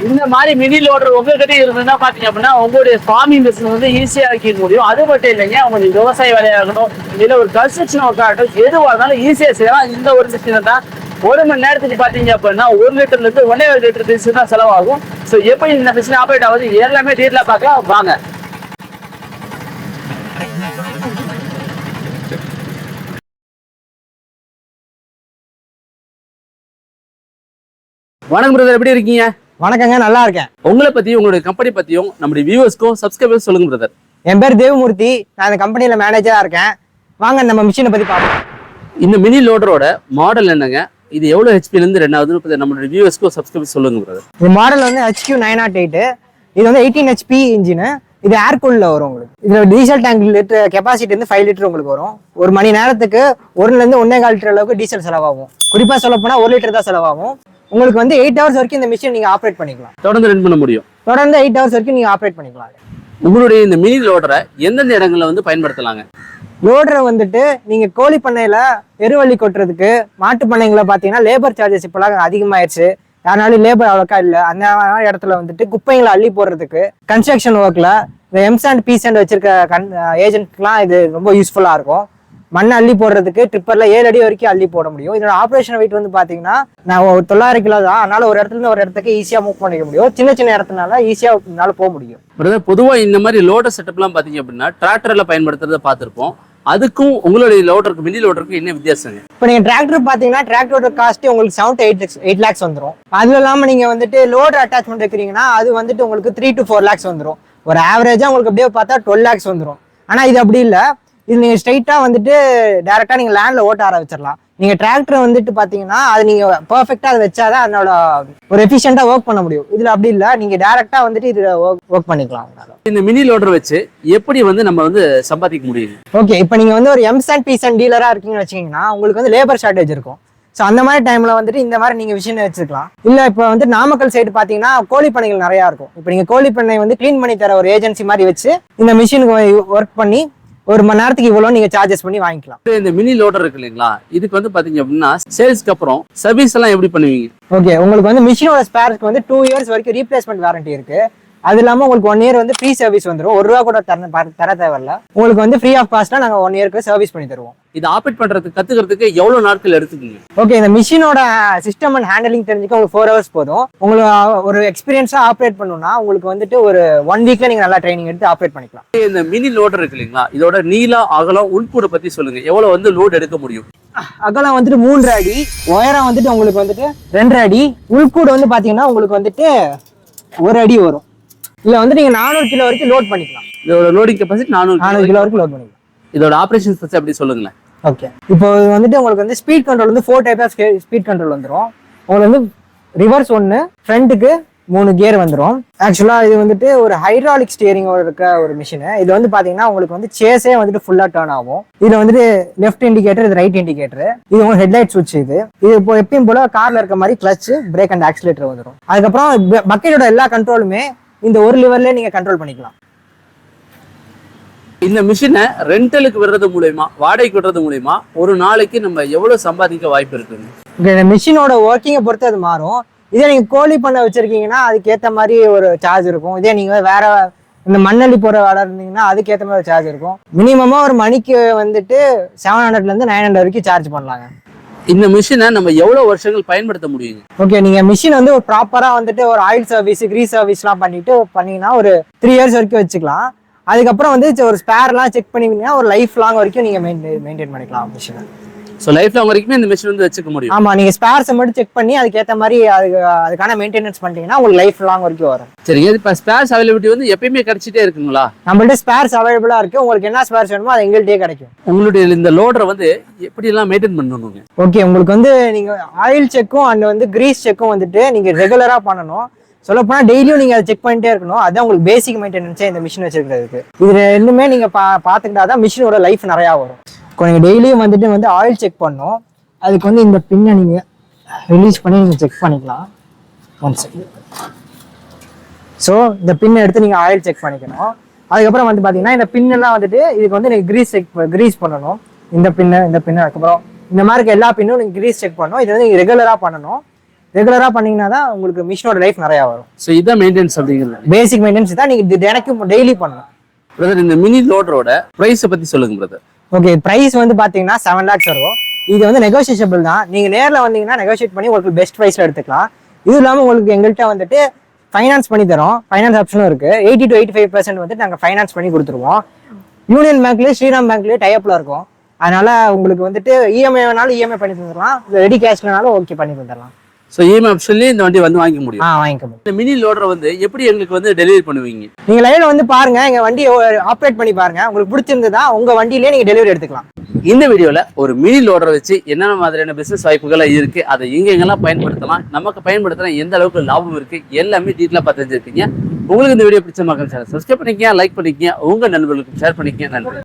இந்த மாதிரி mini loader உங்ககிட்ட இருந்ததுன்னா பாத்தீங்க அப்படின்னா உங்களுடைய ஃபார்மிங் பிசினஸ் வந்து ஈஸியா வைக்க முடியும். அது மட்டும் இல்லைங்க, உங்களுக்கு விவசாய வேலையாகணும் இல்ல ஒரு கன்ஸ்ட்ரக்ஷன் ஒர்க் ஆகட்டும், எதுவாக இருந்தாலும் ஈஸியா செய்யலாம். இந்த ஒரு மிஷின் தான் 1 மணி நேரத்துக்கு பாத்தீங்க அப்படின்னா 1 லிட்டர்ல இருந்து 1.5 லிட்டர் டீசல் தான் செலவாகும். ஸோ எப்படி இந்த மிஷின் ஆப்ரேட் ஆகுது எல்லாமே டீட்டெயிலா பார்க்கலாம் வாங்க. வணக்கம் பிரதர், எப்படி இருக்கீங்க? வணக்கங்க, நல்லா இருக்கேன். உங்களை பத்தியும் உங்களுடைய கம்பெனி பத்தியும் நம்முடைய வியூவர்ஸ்க்கும் சப்ஸ்கிரைபர்ஸ் சொல்லுங்க பிரதர். என் பேர் தேவமூர்த்தி, நான் இந்த கம்பெனியில மேனேஜரா இருக்கேன். வாங்க நம்ம மிஷினை பத்தி பார்ப்போம். இந்த மினி லோடரோட மாடல் என்னங்க, இது எவ்வளவு ஹெச்பில இருந்து ரெண்டாவது நம்மளுடைய வியூவர்ஸ்க்கும் சப்ஸ்கிரைபர்ஸ் சொல்லுங்க பிரதர். இந்த மாடல் வந்து HQ908. இது வந்து 18 HP இன்ஜின். இது ஏர் கூல்ல வரும். உங்களுக்கு இதுல டீசல் டேங்க் லிட்டர் கெப்பாசிட்டி வந்து 5 லிட்டர் உங்களுக்கு வரும். ஒரு மணி நேரத்துக்கு 1ல இருந்து 1.25 லிட்டர் அளவுக்கு டீசல் செலவாகும். குறிப்பா சொல்ல போனா 1 லிட்டர் தான் செலவாகும். உங்களுக்கு வந்து 8 ஹவர்ஸ் வரைக்கும் இந்த மிஷின் நீங்க ஆப்ரேட் பண்ணிக்கலாம். தொடர்ந்து ரன் பண்ண முடியும். தொடர்ந்து 8 ஹவர்ஸ் வரைக்கும் நீங்க ஆப்ரேட் பண்ணிக்கலாம். உங்களுடைய இந்த மினி லோடரை எந்தெந்த இடங்கள்ல வந்து பயன்படுத்தலாங்க? லோடரை வந்துட்டு நீங்க கோழி பண்ணையில எருவள்ளி கொட்டுறதுக்கு, மாட்டு பண்ணைங்களை பாத்தீங்கன்னா லேபர் சார்ஜஸ் இப்பெல்லாம் அதிகமாயிருச்சு. அதனால லேபர் அவ்வளோக்கா இல்லை. அந்த இடத்துல வந்துட்டு குப்பைங்களை அள்ளி போடுறதுக்கு, கன்ஸ்ட்ரக்ஷன் ஒர்க்ல இந்த எம்சாண்ட் பீசாண்ட் வச்சிருக்க ஏஜென்ட்க்குலாம் இது ரொம்ப யூஸ்ஃபுல்லா இருக்கும். மண் அள்ளி போடுறதுக்கு ட்ரிப்பர்ல 7 அடி வரைக்கும் அள்ளி போட முடியும். இதோட ஆப்ரேஷன் வெயிட் வந்து பாத்தீங்கன்னா நான் 900 கிலோ தான். அதனால ஒரு இடத்துல இருந்து ஒரு இடத்துக்கு ஈஸியா மூவ் பண்ணிக்க முடியும். சின்ன சின்ன இடத்துனால ஈஸியா போக முடியும். பொதுவா இந்த மாதிரி லோடர் செட்டப்லாம் பாத்தீங்க அப்படின்னா டிராக்டர்ல பயன்படுத்துறத பார்த்திருப்போம். அதுக்கும் உங்களுடைய லோடருக்கு மினி லோடருக்கு என்ன வித்தியாசங்க? இப்போ நீங்க டிராக்டர் பாத்தீங்கன்னா டிராக்டரோட காஸ்ட் உங்களுக்கு 7 to 8 lakhs வந்துடும். அதுல இல்லாம நீங்க வந்துட்டு லோடர் அட்டாச்மெண்ட் வைக்கிறீங்கன்னா அது வந்துட்டு உங்களுக்கு 3 to 4 lakhs வந்துடும். ஒரு ஆவரேஜா உங்களுக்கு அப்படியே பார்த்தா 12 lakhs வந்துடும். ஆனா இது அப்படி இல்லை. இது நீங்க ஸ்ட்ரைட்டா வந்துட்டு டைரக்டா நீங்க லேண்ட்ல ஓட்ட ஆரம்பிச்சிடலாம். நீங்க டிராக்டர் வந்துட்டு பாத்தீங்கன்னா அது நீங்க பெர்ஃபெக்டா அதை வச்சாதான் அதனோட ஒரு எஃபிஷியன்டா ஒர்க் பண்ண முடியும். இதுல அப்படி இல்லை, நீங்க டைரக்டா வந்துட்டு இதுல ஒர்க் பண்ணிக்கலாம். இந்த மினி லோடர் வச்சு எப்படி வந்து நம்ம வந்து சம்பாதிக்க முடியும்? ஓகே, இப்போ நீங்க வந்து ஒரு எம்சாண்ட் பீசாண்ட் டீலரா இருக்கீங்கன்னு வச்சீங்கன்னா உங்களுக்கு வந்து லேபர் ஷார்டேஜ் இருக்கும். ஸோ அந்த மாதிரி டைம்ல வந்துட்டு இந்த மாதிரி நீங்க விஷயம் வச்சுக்கலாம். இல்ல இப்போ வந்து நாமக்கல் சைடு பாத்தீங்கன்னா கோழி பண்ணைகள் நிறைய இருக்கும். இப்போ நீங்க கோழி பண்ணை வந்து கிளீன் பண்ணி தர ஒரு ஏஜென்சி மாதிரி வச்சு இந்த மிஷினுக்கு ஒர்க் பண்ணி 1 மணி நேரத்துக்கு இவ்வளோ நீங்க சார்ஜஸ் பண்ணி வாங்கிக்கலாம். இந்த மினி லோடர் இருக்கு இல்லைங்களா, இதுக்கு வந்து பாத்தீங்க அப்படின்னா சேல்ஸ்க்கு அப்புறம் சர்வீஸ் எல்லாம் எப்படி பண்ணுவீங்க? ஓகே, உங்களுக்கு வந்து மிஷினோட ஸ்பேருக்கு வந்து 2 years வரைக்கும் ரீப்ளேஸ்மெண்ட் வாரண்டி இருக்கு. அது இல்லாம உங்களுக்கு 1 year வந்து ஃப்ரீ சர்வீஸ் வந்துடும். ₹1 கூட தர தேவையில்ல. உங்களுக்கு வந்து ஃப்ரீ ஆஃப் காஸ்ட்ல நாங்க 1 yearக்கு சர்வீஸ் பண்ணி தருவோம். இது ஆப்ரேட் பண்றதுக்கு கத்துக்கிறதுக்கு எவ்வளவு நாட்கள் எடுத்துக்கீங்க? ஓகே, இந்த மிஷினோட சிஸ்டம் அண்ட் ஹேண்டலிங் தெரிஞ்சுக்க உங்களுக்கு 4 hours போதும். உங்களுக்கு ஒரு எக்ஸ்பீரியன்ஸா ஆப்ரேட் பண்ணணும்னா உங்களுக்கு வந்துட்டு ஒரு 1 weekல நீங்க நல்லா ட்ரைனிங் எடுத்து ஆப்ரேட் பண்ணிக்கலாம். இந்த மினி லோடர் இருக்கு இல்லைங்களா, இதோட நீளம் அகலம் உள்கூட பத்தி சொல்லுங்க. எவ்வளவு வந்து லோட் எடுக்க முடியும்? அகலம் வந்துட்டு 3 அடி, உயரம் வந்துட்டு உங்களுக்கு வந்துட்டு 2 அடி, உள்கூட வந்து பாத்தீங்கன்னா உங்களுக்கு வந்துட்டு 1 அடி வரும். இல்ல வந்து நீங்க 400 கிலோ வரைக்கும் லோட் பண்ணிக்கலாம். இதோட லோடிங் கெபாசிட்டி 400 கிலோ வரைக்கும் லோட் பண்ணிக்கலாம். இதோட ஆபரேஷன்ஸ் பத்தி அப்படி சொல்லுங்களேன். ஓகே, இப்போ வந்துட்டு உங்களுக்கு வந்து ஸ்பீட் கண்ட்ரோல் வந்து 4 டைப் ஆஃப் ஸ்பீட் கண்ட்ரோல் வந்துடும். உங்களுக்கு வந்து ரிவர்ஸ் 1, ஃப்ரண்ட்டுக்கு 3 கியர் வந்துடும். ஆக்சுவலா இது வந்துட்டு ஒரு ஹைட்ராலிக் ஸ்டியரிங் இருக்க ஒரு மிஷின். இது வந்து பாத்தீங்கன்னா உங்களுக்கு வந்து சேஸே வந்துட்டு ஃபுல்லா டர்ன் ஆகும். இதுல வந்துட்டு லெஃப்ட் இண்டிகேட்டர், இது ரைட் இண்டிகேட்டர், இது உங்களுக்கு ஹெட்லைட் சுவிட்ச். இது இப்போ எப்பயும் போல கார்ல இருக்க மாதிரி கிளச், பிரேக் அண்ட் ஆக்சிலேட்டர் வந்துடும். அதுக்கப்புறம் பக்கெட்டோட எல்லா கண்ட்ரோலுமே இந்த ஒரு லிவர்ல நீங்க கண்ட்ரோல் பண்ணிக்கலாம். இந்த மிஷினை ரெண்டலுக்கு விடுறது மூலயமா, வாடகைக்கு விடுறது மூலயமா ஒரு நாளைக்கு நம்ம எவ்வளவு சம்பாதிக்க வாய்ப்பு இருக்குங்க? இந்த மிஷினோட ஒர்க்கிங்கை பொறுத்து அது மாறும். இதே நீங்க கோழி பண்ண வச்சிருக்கீங்கன்னா அதுக்கேற்ற மாதிரி ஒரு சார்ஜ் இருக்கும். இதே நீங்க வேற இந்த மண்ணள்ளி போற வேலை இருந்தீங்கன்னா அதுக்கேற்ற மாதிரி ஒரு சார்ஜ் இருக்கும். மினிமமா ஒரு மணிக்கு வந்துட்டு 700ல இருந்து 900 வரைக்கும் சார்ஜ் பண்ணலாங்க. இந்த மிஷினை நம்ம எவ்வளவு வருஷங்கள் பயன்படுத்த முடியுங்க? ஓகே, நீங்க மிஷின் வந்து ஒரு ப்ராப்பரா வந்துட்டு ஒரு ஆயில் சர்வீஸ், கிரீஸ் சர்வீஸ் எல்லாம் பண்ணிட்டு பண்ணீங்கன்னா ஒரு 3 years வரைக்கும் வச்சுக்கலாம். அதுக்கப்புறம் வந்து ஒரு ஸ்பேர்லாம் செக் பண்ணிங்கன்னா ஒரு லைஃப் லாங் வரைக்கும் நீங்க மெயின்டைன் பண்ணிக்கலாம் மிஷினை. ஸோ லைஃப் லாங் வரைக்குமே இந்த மிஷின் வந்து வச்சுக்க முடியும். ஆமா, நீங்க ஸ்பேர்ஸை மட்டும் செக் பண்ணி அதுக்கேற்ற மாதிரி அதுக்கான மெயின்டெனன்ஸ் பண்ணிட்டீங்கன்னா உங்களுக்கு லைஃப் லாங் வரைக்கும் வரும். சரிங்க, இப்போ ஸ்பேர்ஸ் அவைலபிலிட்டி வந்து எப்பயுமே கிடைச்சிட்டே இருக்குங்களா? நம்மள்ட்ட ஸ்பேர்ஸ் அவைலபிளா இருக்கு. உங்களுக்கு என்ன ஸ்பேர்ஸ் வேணுமோ அது எங்கள்கிட்டயே கிடைக்கும். உங்களுடைய இந்த லோடரை வந்து எப்படி எல்லாம் மெயின்டைன் பண்ணணுங்க? ஓகே, உங்களுக்கு வந்து நீங்க ஆயில் செக்கும் அண்ட் வந்து கிரீஸ் செக்கும் வந்துட்டு நீங்க ரெகுலரா பண்ணணும். சொல்ல போனா டெய்லியும் நீங்க அதை செக் பண்ணிட்டே இருக்கணும். அதான் உங்களுக்கு பேசிக் மெயின்டெனன்ஸே இந்த மிஷின் வச்சிருக்கிறதுக்கு. இது ரெண்டுமே நீங்க பாத்துக்கிட்டாதான் மிஷினோட லைஃப் நிறைய வரும். நீங்க டெய்லியும் வந்துட்டு ஆயில் செக் பண்ணணும். அதுக்கு வந்து இந்த பின்னை நீங்க ரிலீஸ் பண்ணி நீங்க செக் பண்ணிக்கலாம். ஸோ இந்த பின்னை எடுத்து நீங்க ஆயில் செக் பண்ணிக்கணும். அதுக்கப்புறம் வந்து பாத்தீங்கன்னா இந்த பின்னெல்லாம் வந்துட்டு இதுக்கு வந்து நீங்க கிரீஸ் பண்ணணும். இந்த பின்னு அதுக்கப்புறம் இந்த மாதிரி எல்லா பின்னும் நீங்க கிரீஸ் செக் பண்ணணும். இது வந்து நீங்க ரெகுலரா பண்ணணும். ரெகுலரா பண்ணீங்கன்னா தான் உங்களுக்கு மிஷினோட லைஃப் நிறைய வரும். ஸோ இதான் மெயின்டெனன்ஸ் அப்படிங்கிறது. பேசிக் மெயின்டெனன்ஸ் தான், நீங்க இது தினைக்கும் டெய்லி பண்ணணும். பிரதர், இந்த மினி லோடரோட ப்ரைஸை பத்தி சொல்லுங்க பிரதர். ஓகே, பிரைஸ் வந்து பாத்தீங்கன்னா 7 lakhs வரும். இது வந்து நெகோசியபிள் தான். நீங்க நேர்ல வந்தீங்கன்னா நெகோசியேட் பண்ணி உங்களுக்கு பெஸ்ட் ப்ரைஸ்ல எடுத்துக்கலாம். இது இல்லாம உங்களுக்கு எங்கள்கிட்ட வந்துட்டு ஃபைனான்ஸ் பண்ணி தரோம். ஃபைனான்ஸ் ஆப்ஷனும் இருக்கு. 80 to 85% வந்து நாங்க ஃபைனான்ஸ் பண்ணி கொடுத்துருவோம். யூனியன் பேங்க்லயே ஸ்ரீராம் பேங்க்லயே டைப்ல இருக்கும். அதனால உங்களுக்கு வந்துட்டு இஎம்ஐ வேணாலும் இஎம்ஐ பண்ணி தந்துடலாம், ரெடி கேஷ்னாலும் ஓகே பண்ணி தந்துடலாம். ஸோ இஎம்ஐ ஆப்ஷன்லேயே இந்த வண்டி வந்து வாங்கிக்க முடியும். வாங்கிக்க முடியும். இந்த மினி லோடரை வந்து எப்படி எங்களுக்கு வந்து டெலிவரி பண்ணுவீங்க? நீங்க லைன்ல வந்து பாருங்க, எங்க வண்டியை ஆப்ரேட் பண்ணி பாருங்க. உங்களுக்கு பிடிச்சிருந்ததா உங்க வண்டியிலேயே நீங்க டெலிவரி எடுத்துக்கலாம். இந்த வீடியோல ஒரு மினி லோடரை வச்சு என்னென்ன மாதிரியான பிசினஸ் வாய்ப்புகள் இருக்கு, அதை எங்கெங்கெல்லாம் பயன்படுத்தலாம், நமக்கு பயன்படுத்தினா எந்த அளவுக்கு லாபம் இருக்கு, எல்லாமே டீட்டெயிலாக பார்த்து தெரிஞ்சிருக்கீங்க. உங்களுக்கு இந்த வீடியோ பிடிச்ச மக்கள் சேனல் சப்ஸ்கிரைப் பண்ணிக்கங்க, லைக் பண்ணிக்கங்க, உங்க நண்பர்களுக்கு ஷேர் பண்ணிக்கங்க. நன்றி.